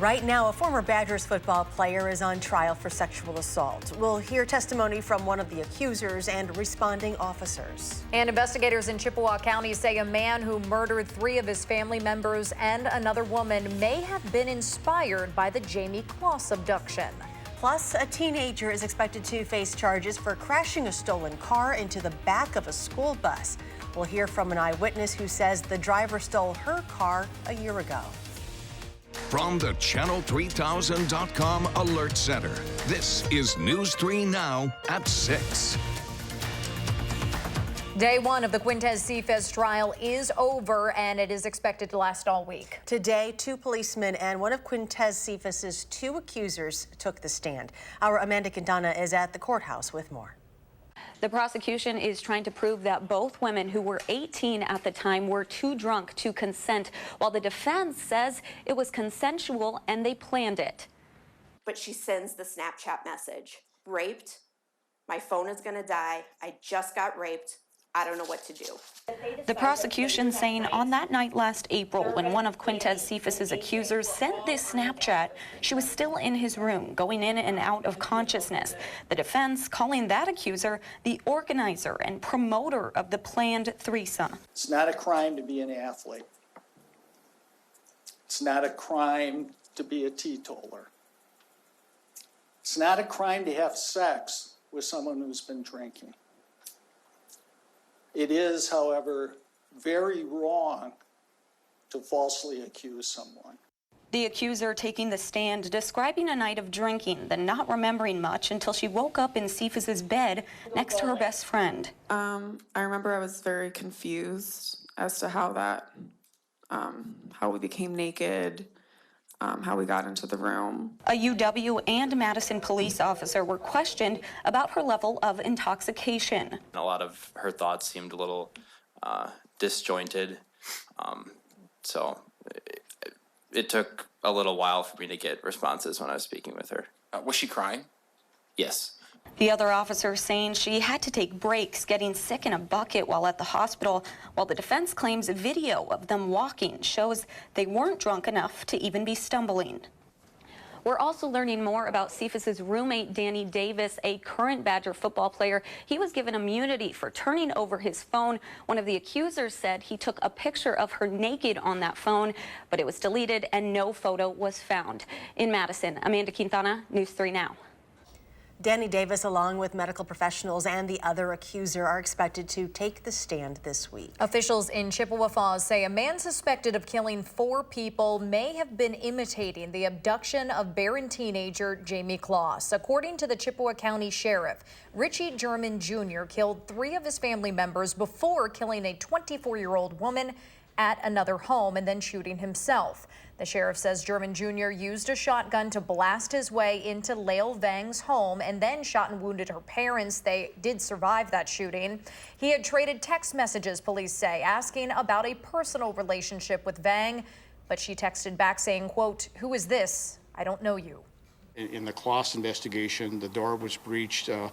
Right now, a former Badgers football player is on trial for sexual assault. We'll hear testimony from one of the accusers and responding officers. And investigators in Chippewa County say a man who murdered 3 of his family members and another woman may have been inspired by the Jamie Kloss abduction. Plus, a teenager is expected to face charges for crashing a stolen car into the back of a school bus. We'll hear from an eyewitness who says the driver stole her car a year ago. From the Channel3000.com Alert Center, this is News 3 Now at 6. Day 1 of the Quintez Cephas trial is over, and it is expected to last all week. Today, 2 policemen and one of Quintez Cephas's 2 accusers took the stand. Our Amanda Quintana is at the courthouse with more. The prosecution is trying to prove that both women, who were 18 at the time, were too drunk to consent, while the defense says it was consensual and they planned it. But she sends the Snapchat message, raped, my phone is gonna die, I just got raped, I don't know what to do. The prosecution saying on that night last April, when one of Quintez Cephas's accusers sent this Snapchat, she was still in his room, going in and out of consciousness. The defense calling that accuser the organizer and promoter of the planned threesome. It's not a crime to be an athlete. It's not a crime to be a teetotaler. It's not a crime to have sex with someone who's been drinking. It is, however, very wrong to falsely accuse someone. The accuser taking the stand, describing a night of drinking, then not remembering much until she woke up in Cephas's bed next to her best friend. I remember I was very confused as to how we became naked, how we got into the room. A UW and Madison police officer were questioned about her level of intoxication. A lot of her thoughts seemed a little disjointed, so it took a little while for me to get responses when I was speaking with her. Was she crying? Yes. The other officer saying she had to take breaks, getting sick in a bucket while at the hospital, while the defense claims a video of them walking shows they weren't drunk enough to even be stumbling. We're also learning more about Cephas's roommate, Danny Davis, a current Badger football player. He was given immunity for turning over his phone. One of the accusers said he took a picture of her naked on that phone, but it was deleted and no photo was found. In Madison, Amanda Quintana, News 3 Now. Danny Davis, along with medical professionals and the other accuser, are expected to take the stand this week. Officials in Chippewa Falls say a man suspected of killing 4 people may have been imitating the abduction of Barron teenager Jamie Kloss. According to the Chippewa County Sheriff, Richie German Jr. killed 3 of his family members before killing a 24-year-old woman at another home and then shooting himself. The sheriff says German Jr. used a shotgun to blast his way into Lael Vang's home and then shot and wounded her parents. They did survive that shooting. He had traded text messages, police say, asking about a personal relationship with Vang, but she texted back saying, quote, "Who is this? I don't know you." In the Kloss investigation, the door was breached, a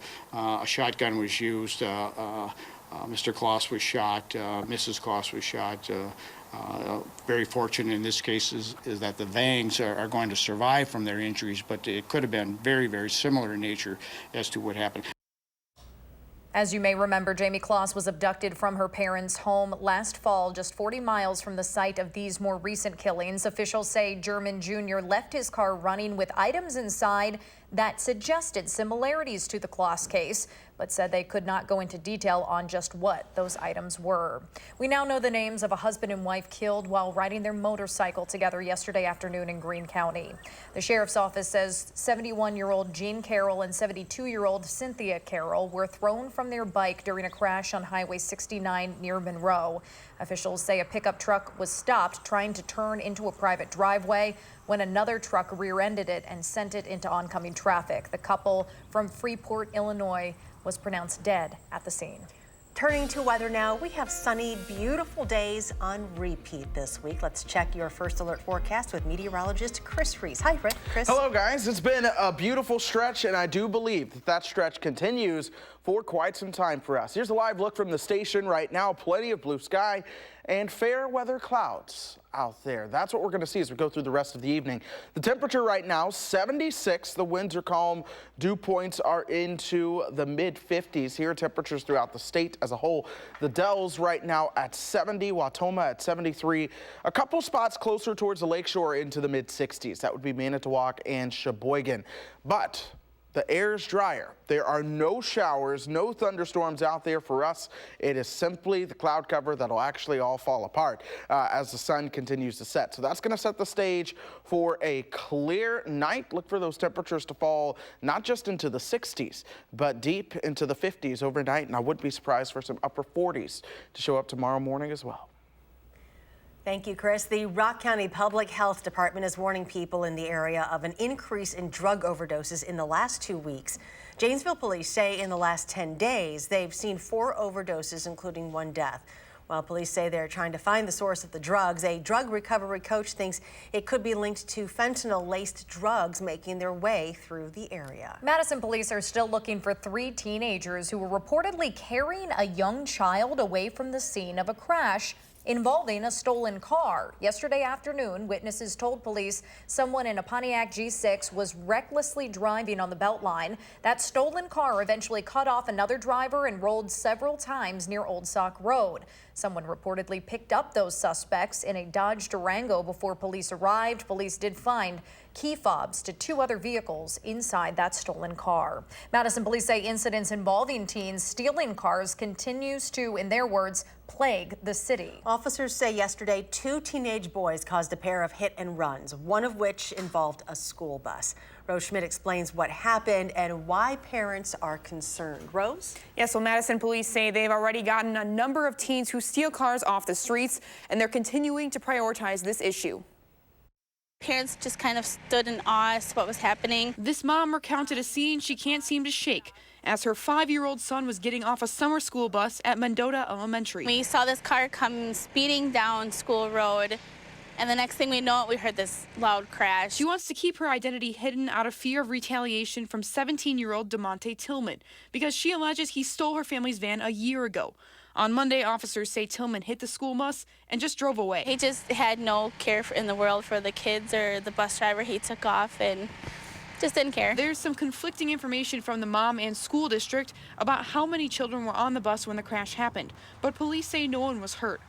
shotgun was used, Mr. Kloss was shot, Mrs. Kloss was shot. Very fortunate in this case is that the Vangs are going to survive from their injuries, but it could have been very, very similar in nature as to what happened. As you may remember, Jamie Kloss was abducted from her parents' home last fall, just 40 miles from the site of these more recent killings. Officials say German Jr. left his car running with items inside that suggested similarities to the Kloss case, but said they could not go into detail on just what those items were. We now know the names of a husband and wife killed while riding their motorcycle together yesterday afternoon in Greene County. The sheriff's office says 71-year-old Jean Carroll and 72-year-old Cynthia Carroll were thrown from their bike during a crash on Highway 69 near Monroe. Officials say a pickup truck was stopped trying to turn into a private driveway when another truck rear-ended it and sent it into oncoming traffic. The couple from Freeport, Illinois, was pronounced dead at the scene. Turning to weather now, we have sunny, beautiful days on repeat this week. Let's check your first alert forecast with meteorologist Chris Reese. Hi, Chris. Hello, guys. It's been a beautiful stretch, and I do believe that stretch continues for quite some time for us. Here's a live look from the station right now. Plenty of blue sky and fair weather clouds out there. That's what we're going to see as we go through the rest of the evening. The temperature right now, 76. The winds are calm. Dew points are into the mid-50s here. Temperatures throughout the state as a whole. The Dells right now at 70, Wautoma at 73. A couple spots closer towards the lakeshore into the mid-60s. That would be Manitowoc and Sheboygan. But the air is drier. There are no showers, no thunderstorms out there for us. It is simply the cloud cover that'll actually all fall apart as the sun continues to set. So that's going to set the stage for a clear night. Look for those temperatures to fall not just into the 60s, but deep into the 50s overnight. And I wouldn't be surprised for some upper 40s to show up tomorrow morning as well. Thank you, Chris. The Rock County Public Health Department is warning people in the area of an increase in drug overdoses in the last 2 weeks. Janesville police say in the last 10 days, they've seen 4 overdoses, including 1 death. While police say they're trying to find the source of the drugs, a drug recovery coach thinks it could be linked to fentanyl-laced drugs making their way through the area. Madison police are still looking for 3 teenagers who were reportedly carrying a young child away from the scene of a crash involving a stolen car. Yesterday afternoon, witnesses told police someone in a Pontiac G6 was recklessly driving on the Beltline. That stolen car eventually cut off another driver and rolled several times near Old Sauk Road. Someone reportedly picked up those suspects in a Dodge Durango before police arrived. Police did find key fobs to 2 other vehicles inside that stolen car. Madison police say incidents involving teens stealing cars continues to, in their words, plague the city. Officers say yesterday 2 teenage boys caused a pair of hit and runs, one of which involved a school bus. Rose Schmidt explains what happened and why parents are concerned. Rose? Yes, well, Madison police say they've already gotten a number of teens who steal cars off the streets, and they're continuing to prioritize this issue. Parents just kind of stood in awe as to what was happening. This mom recounted a scene she can't seem to shake as her 5-year-old son was getting off a summer school bus at Mendota Elementary. We saw this car come speeding down School Road, and the next thing we know, we heard this loud crash. She wants to keep her identity hidden out of fear of retaliation from 17-year-old DeMonte Tillman because she alleges he stole her family's van a year ago. On Monday, officers say Tillman hit the school bus and just drove away. He just had no care in the world for the kids or the bus driver. He took off and just didn't care. There's some conflicting information from the mom and school district about how many children were on the bus when the crash happened, but police say no one was hurt.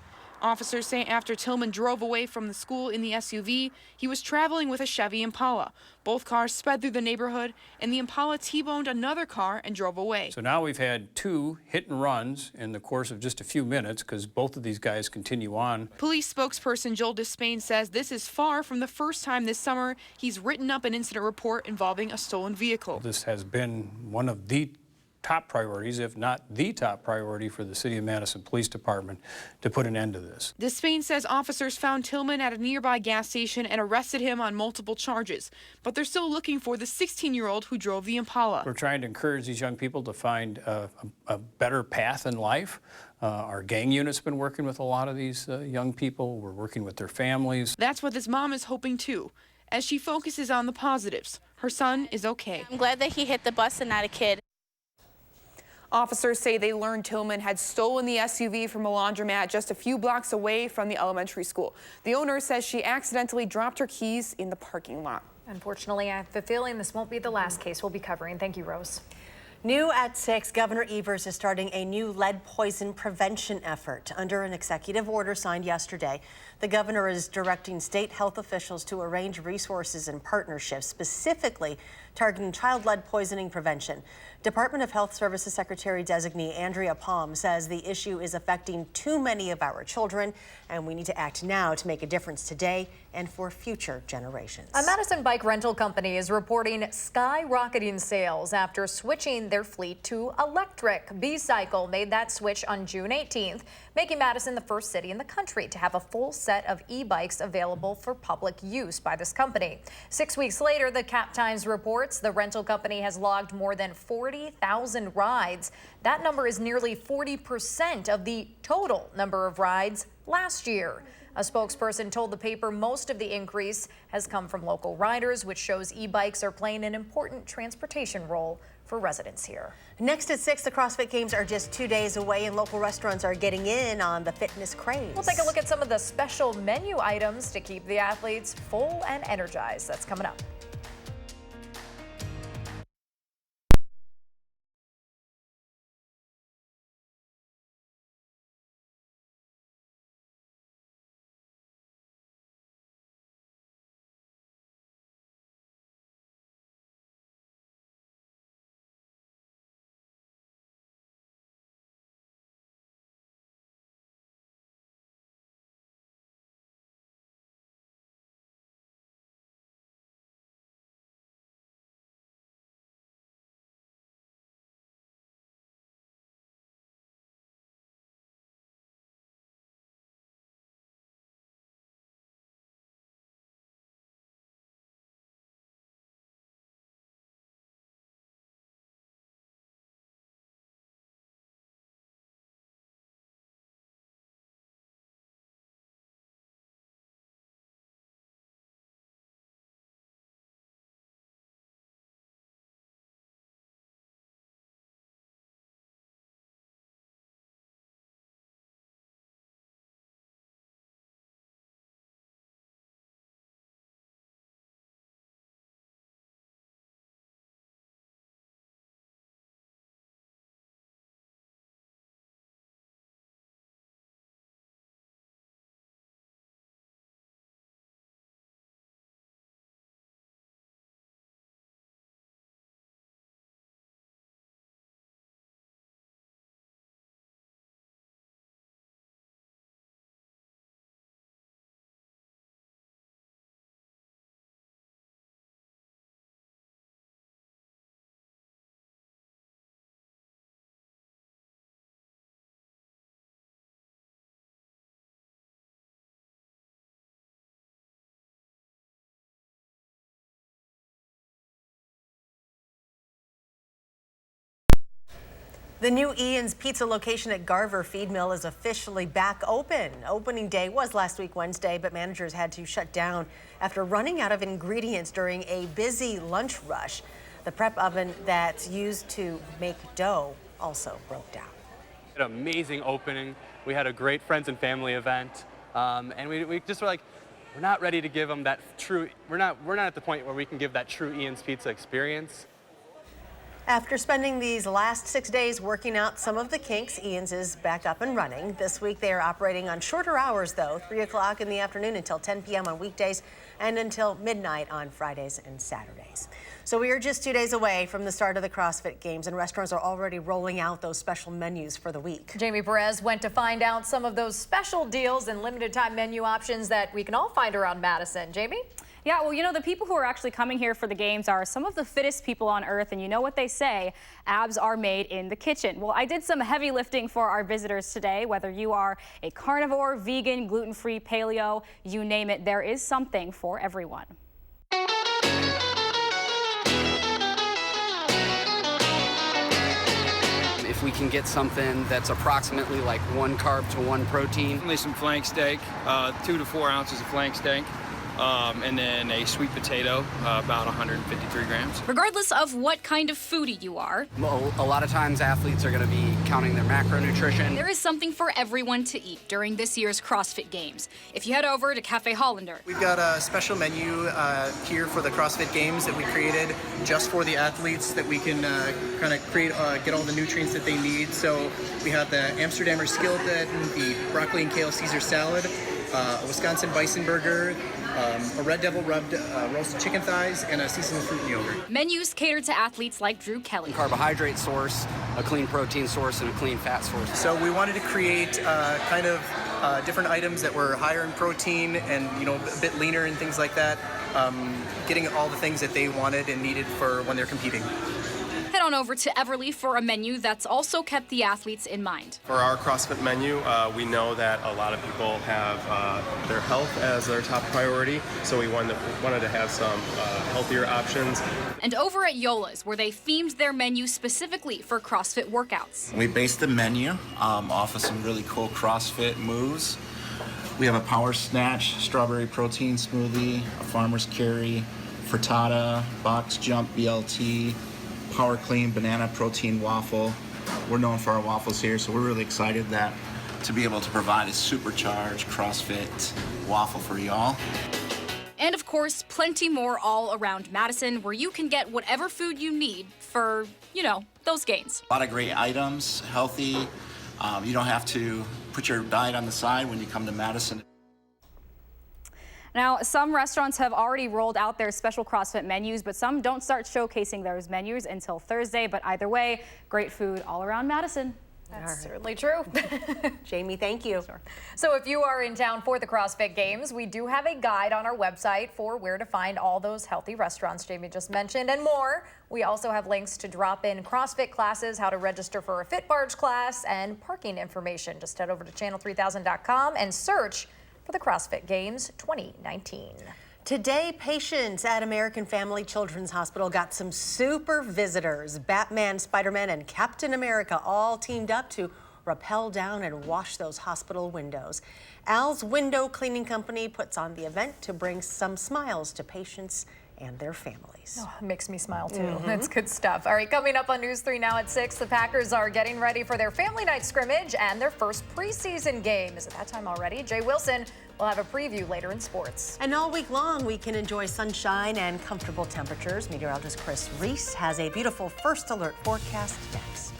Officers say after Tillman drove away from the school in the SUV, he was traveling with a Chevy Impala. Both cars sped through the neighborhood, and the Impala T-boned another car and drove away. So now we've had 2 hit and runs in the course of just a few minutes because both of these guys continue on. Police spokesperson Joel Despain says this is far from the first time this summer he's written up an incident report involving a stolen vehicle. This has been one of the top priorities, if not the top priority for the City of Madison Police Department to put an end to this. Despain says officers found Tillman at a nearby gas station and arrested him on multiple charges, but they're still looking for the 16-year-old who drove the Impala. We're trying to encourage these young people to find a better path in life. Our gang unit's been working with a lot of these young people. We're working with their families. That's what this mom is hoping too, as she focuses on the positives. Her son is okay. I'm glad that he hit the bus and not a kid. Officers say they learned Tillman had stolen the SUV from a laundromat just a few blocks away from the elementary school. The owner says she accidentally dropped her keys in the parking lot. Unfortunately, I have the feeling this won't be the last case we'll be covering. Thank you, Rose. New at 6, Governor Evers is starting a new lead poison prevention effort. Under an executive order signed yesterday, the governor is directing state health officials to arrange resources and partnerships specifically targeting child lead poisoning prevention. Department of Health Services Secretary Designee Andrea Palm says the issue is affecting too many of our children, and we need to act now to make a difference today and for future generations. A Madison bike rental company is reporting skyrocketing sales after switching their fleet to electric. B-Cycle made that switch on June 18th, making Madison the first city in the country to have a full set of e-bikes available for public use by this company. 6 weeks later, the Cap Times reports the rental company has logged more than 40,000 rides. That number is nearly 40% of the total number of rides last year. A spokesperson told the paper most of the increase has come from local riders, which shows e-bikes are playing an important transportation role for residents here. Next at 6, the CrossFit Games are just 2 days away and local restaurants are getting in on the fitness craze. We'll take a look at some of the special menu items to keep the athletes full and energized. That's coming up. The new Ian's Pizza location at Garver Feed Mill is officially back open. Opening day was last week Wednesday, but managers had to shut down after running out of ingredients during a busy lunch rush. The prep oven that's used to make dough also broke down. An amazing opening. We had a great friends and family event, and we just were like, we're not ready to give them that true. We're not at the point where we can give that true Ian's Pizza experience. After spending these last 6 days working out some of the kinks, Ian's is back up and running. This week they are operating on shorter hours though, 3 o'clock in the afternoon until 10 p.m. on weekdays and until midnight on Fridays and Saturdays. So we are just 2 days away from the start of the CrossFit Games and restaurants are already rolling out those special menus for the week. Jamie Perez went to find out some of those special deals and limited time menu options that we can all find around Madison. Jamie? Yeah, well, you know, the people who are actually coming here for the games are some of the fittest people on earth, and you know what they say, abs are made in the kitchen. Well, I did some heavy lifting for our visitors today. Whether you are a carnivore, vegan, gluten-free, paleo, you name it, there is something for everyone. If we can get something that's approximately like 1 carb to 1 protein. Definitely some flank steak, 2 to 4 ounces of flank steak. And then a sweet potato, about 153 grams. Regardless of what kind of foodie you are, Well, a lot of times athletes are going to be counting their macronutrition. there is something for everyone to eat during this year's CrossFit Games. If you head over to Cafe Hollander, We've got a special menu here for the CrossFit Games that we created just for the athletes that we can kind of create, get all the nutrients that they need. So we have the Amsterdamer skillet, the broccoli and kale Caesar salad, a Wisconsin bison burger, a Red Devil rubbed roasted chicken thighs, and a seasoned fruit and yogurt. menus catered to athletes like Drew Kelly. Carbohydrate source, a clean protein source, and a clean fat source. So we wanted to create kind of different items that were higher in protein and, you know, a bit leaner and things like that, getting all the things that they wanted and needed for when they're competing. Head on over to Everly for a menu that's also kept the athletes in mind. For our CrossFit menu, we know that a lot of people have their health as their top priority, so we wanted to have some healthier options. And over at Yola's, where they themed their menu specifically for CrossFit workouts. We based the menu off of some really cool CrossFit moves. We have a power snatch, strawberry protein smoothie, a farmer's carry, frittata, box jump BLT, Power Clean Banana Protein Waffle. We're known for our waffles here, so we're really excited that to be able to provide a supercharged CrossFit waffle for y'all. And of course, plenty more all around Madison, where you can get whatever food you need for, you know, those gains. A lot of great items, healthy. You don't have to put your diet on the side when you come to Madison. Now, some restaurants have already rolled out their special CrossFit menus, but some don't start showcasing those menus until Thursday. But either way, great food all around Madison. That's certainly true. Jamie, thank you. Sure. So if you are in town for the CrossFit Games, we do have a guide on our website for where to find all those healthy restaurants Jamie just mentioned and more. We also have links to drop in CrossFit classes, how to register for a Fit Barge class, and parking information. Just head over to channel3000.com and search for the CrossFit Games 2019. Today, patients at American Family Children's Hospital got some super visitors. Batman, Spider-Man, and Captain America all teamed up to rappel down and wash those hospital windows. Al's Window Cleaning Company puts on the event to bring some smiles to patients and their families. Oh, it makes me smile too. That's good stuff. All right, coming up on News 3 now at 6, the Packers are getting ready for their family night scrimmage and their first preseason game. Is it that time already? Jay Wilson will have a preview later in sports. And all week long, we can enjoy sunshine and comfortable temperatures. Meteorologist Chris Reese has a beautiful first alert forecast next.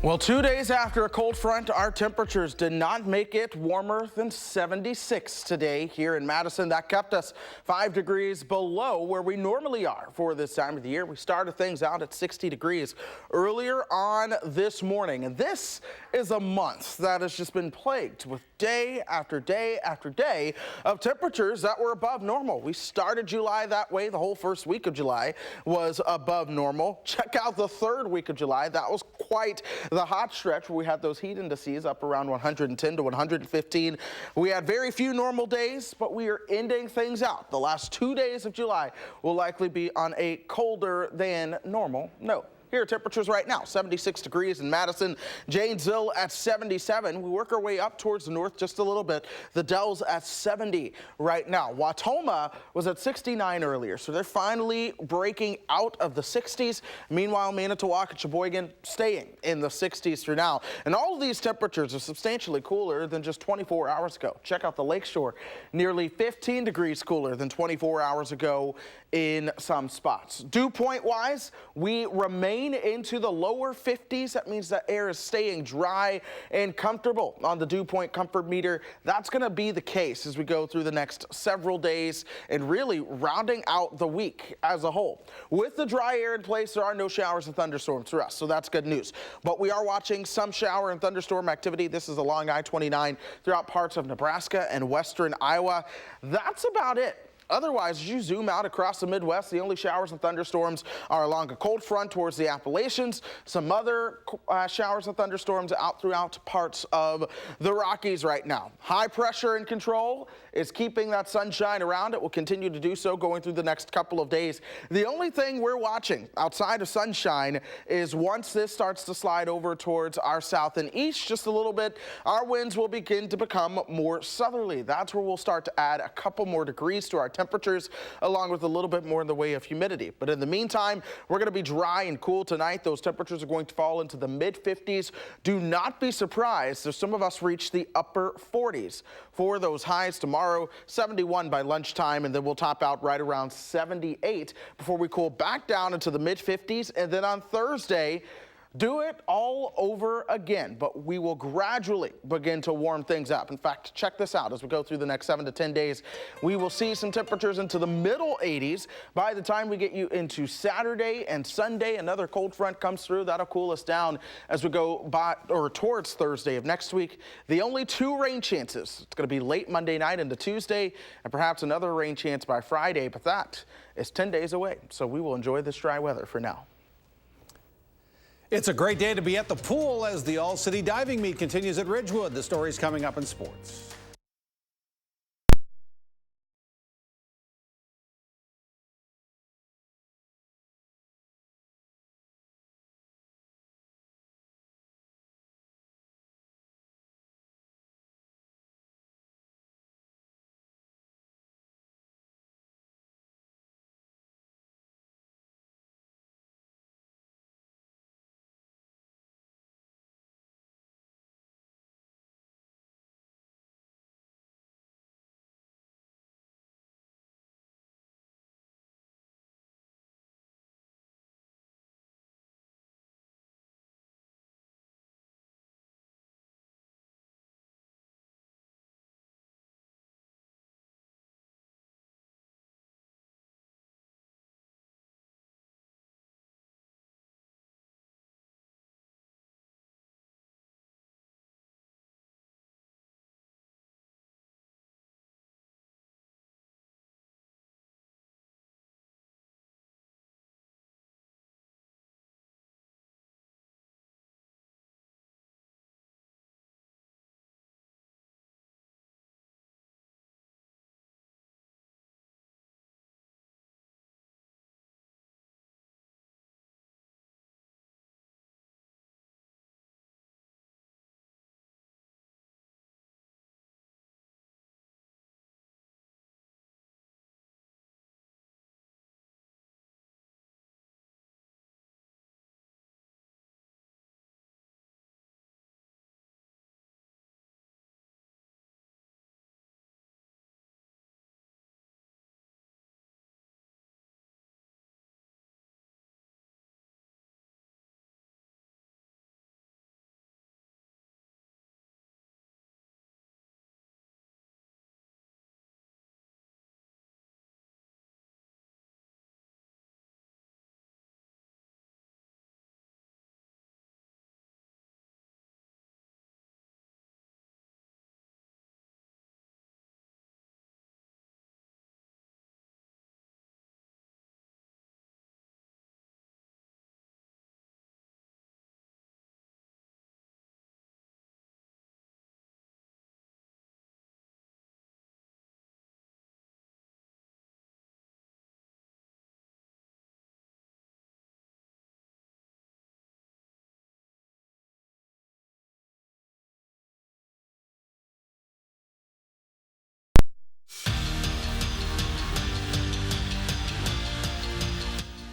Well, 2 days after a cold front, our temperatures did not make it warmer than 76 today here in Madison. That kept us 5 degrees below where we normally are for this time of the year. We started things out at 60 degrees earlier on this morning. And this is a month that has just been plagued with day after day after day of temperatures that were above normal. We started July that way. The whole first week of July was above normal. Check out the third week of July. That was quite the hot stretch where we had those heat indices up around 110 to 115. We had very few normal days, but we are ending things out. The last 2 days of July will likely be on a colder than normal note. Here are temperatures right now, 76 degrees in Madison, Janesville at 77. We work our way up towards the north just a little bit. The Dells at 70 right now. Watoma was at 69 earlier, so they're finally breaking out of the 60s. Meanwhile, Manitowoc and Sheboygan staying in the 60s for now. And all of these temperatures are substantially cooler than just 24 hours ago. Check out the lakeshore, nearly 15 degrees cooler than 24 hours ago in some spots. Dew point wise, we remain into the lower 50s. That means that air is staying dry and comfortable on the dew point comfort meter. That's going to be the case as we go through the next several days and really rounding out the week as a whole. With the dry air in place, there are no showers and thunderstorms for us, so that's good news. But we are watching some shower and thunderstorm activity. This is along I-29 throughout parts of Nebraska and western Iowa. That's about it. Otherwise, as you zoom out across the Midwest, the only showers and thunderstorms are along a cold front towards the Appalachians. Some other showers and thunderstorms out throughout parts of the Rockies right now. High pressure in control is keeping that sunshine around. It will continue to do so going through the next couple of days. The only thing we're watching outside of sunshine is once this starts to slide over towards our south and east just a little bit, our winds will begin to become more southerly. That's where we'll start to add a couple more degrees to our temperatures, along with a little bit more in the way of humidity. But in the meantime, we're going to be dry and cool tonight. Those temperatures are going to fall into the mid-50s. Do not be surprised if some of us reach the upper 40s for those highs tomorrow. 71 by lunchtime, and then we'll top out right around 78 before we cool back down into the mid-50s. And then on Thursday, do it all over again, but we will gradually begin to warm things up. In fact, check this out. As we go through the next 7 to 10 days, we will see some temperatures into the middle 80s. By the time we get you into Saturday and Sunday, another cold front comes through. That'll cool us down as we go by or towards Thursday of next week. The only 2 rain chances, it's going to be late Monday night into Tuesday, and perhaps another rain chance by Friday, but that is 10 days away. So we will enjoy this dry weather for now. It's a great day to be at the pool as the All-City Diving Meet continues at Ridgewood. The story's coming up in sports.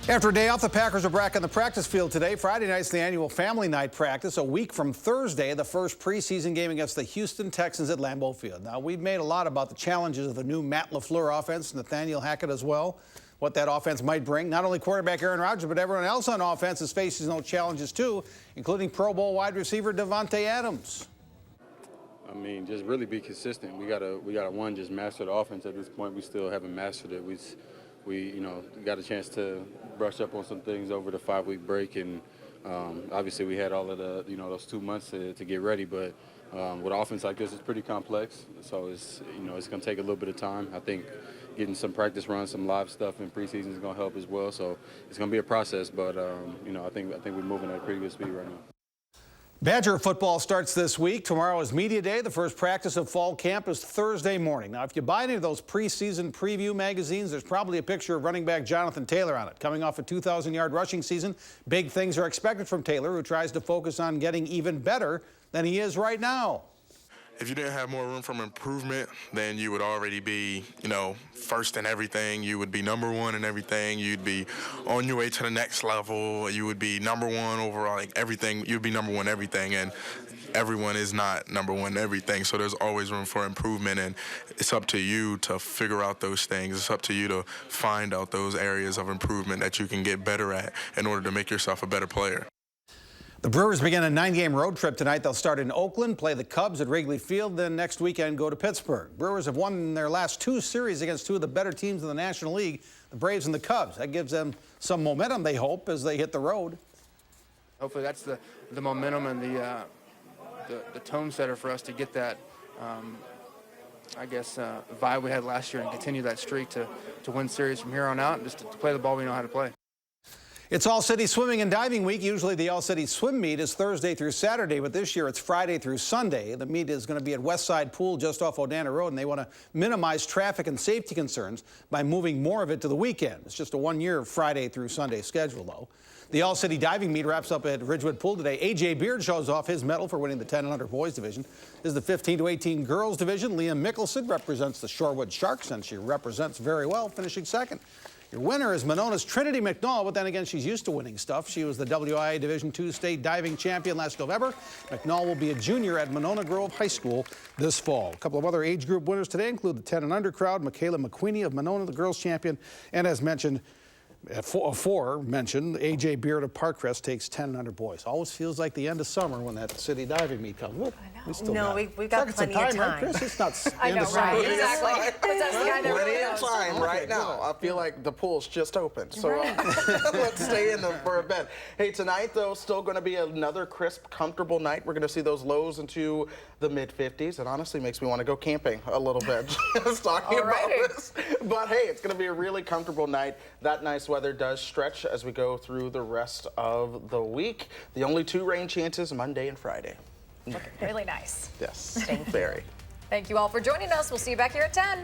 After a day off, the Packers are back on the practice field today. Friday night's the annual family night practice. A week from Thursday, the first preseason game against the Houston Texans at Lambeau Field. Now, we've made a lot about the challenges of the new Matt LaFleur offense, Nathaniel Hackett as well, what that offense might bring. Not only quarterback Aaron Rodgers, but everyone else on offense is facing those challenges too, including Pro Bowl wide receiver Davante Adams. I mean, just really be consistent. We gotta one, just master the offense. At this point, we still haven't mastered it. We got a chance to brush up on some things over the 5-week break, and obviously we had all of the those 2 months to get ready. But with an offense like this, it's pretty complex. So it's going to take a little bit of time. I think getting some practice runs, some live stuff in preseason is going to help as well. So it's going to be a process, but I think we're moving at a pretty good speed right now. Badger football starts this week. Tomorrow is media day. The first practice of fall camp is Thursday morning. Now, if you buy any of those preseason preview magazines, there's probably a picture of running back Jonathan Taylor on it. Coming off a 2,000-yard rushing season, big things are expected from Taylor, who tries to focus on getting even better than he is right now. If you didn't have more room for improvement, then you would already be, first in everything. You would be number one in everything. You'd be on your way to the next level. You would be number one overall, everything. You'd be number one everything, and everyone is not number one in everything. So there's always room for improvement, and it's up to you to figure out those things. It's up to you to find out those areas of improvement that you can get better at in order to make yourself a better player. The Brewers begin a 9-game road trip tonight. They'll start in Oakland, play the Cubs at Wrigley Field, then next weekend go to Pittsburgh. Brewers have won their last 2 series against 2 of the better teams in the National League, the Braves and the Cubs. That gives them some momentum, they hope, as they hit the road. Hopefully that's the momentum and the tone setter for us to get that, vibe we had last year and continue that streak to win series from here on out and just to play the ball we know how to play. It's All-City Swimming and Diving Week. Usually the All-City Swim Meet is Thursday through Saturday, but this year it's Friday through Sunday. The meet is going to be at Westside Pool just off Odana Road, and they want to minimize traffic and safety concerns by moving more of it to the weekend. It's just a 1-year Friday through Sunday schedule, though. The All-City Diving Meet wraps up at Ridgewood Pool today. A.J. Beard shows off his medal for winning the 10 and under boys division. This is the 15 to 18 girls division. Leah Mickelson represents the Shorewood Sharks, and she represents very well, finishing second. Your winner is Monona's Trinity McNall, but then again, she's used to winning stuff. She was the WIA Division II state diving champion last November. McNall will be a junior at Monona Grove High School this fall. A couple of other age group winners today include the 10 and under crowd, Michaela McQueenie of Monona, the girls champion, and as mentioned, A.J. Beard of Parkcrest takes 10 and under boys. Always feels like the end of summer when that city diving meet comes. Look, we've got plenty of time. Right, Chris? It's not I know, right? Exactly. Plenty of time right now. I feel like the pool's just opened, so let's stay in them for a bit. Hey, tonight, though, still going to be another crisp, comfortable night. We're going to see those lows into the mid-50s. It honestly makes me want to go camping a little bit just talking about this. But, hey, it's going to be a really comfortable night. That nice weather does stretch as we go through the rest of the week. The only 2 rain chances, Monday and Friday. Looking really nice. Yes, very. Thank you all for joining us. We'll see you back here at 10.